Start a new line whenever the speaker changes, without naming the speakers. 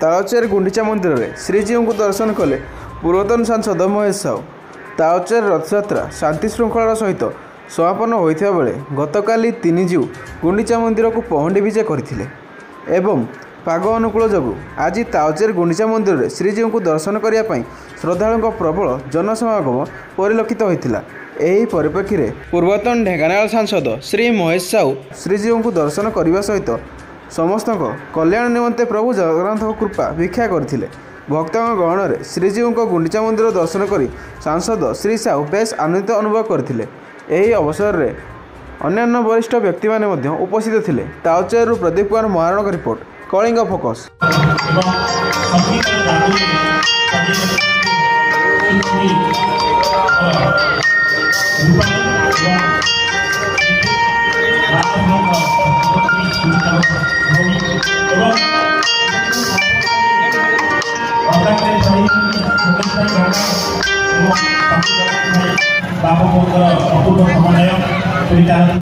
तालचेर गुंडीचा मंदिर में श्रीजीव को दर्शन कले पूर्वतन सांसद महेश साहू। तालचेर रथयात्रा शांति श्रृंखलार सहित समापन होता बेले गतकाली तीन जीव गुंडीचा मंदिर को पहंडी विजे करथिले एवं पाग अनुकूल जोगु आज तालचेर गुंडीचा मंदिर में श्रीजीव को दर्शन करने श्रद्धालुओं प्रबल जनसमागम परिलक्षित होता। यही परिप्रेक्षी में पूर्वतन ढेंकानाल सांसद श्री महेश साहू श्रीजीव को दर्शन करने सहित समस्त कल्याण निमंते प्रभु जगन्नाथ कृपा भिक्षा करथिले। भक्तों गहन में श्रीजीव को गुंडीचा मंदिर दर्शन कर सांसद श्री साहू बेस आनंदित अनुभव करथिले। यही अवसर में अन्य वरिष्ठ व्यक्ति माने मध्य उपस्थित थिले। तालचेर प्रदीप कुमार महाराणा का रिपोर्ट, कलिंग फोकस।
बाबू अपूर्व समन्वय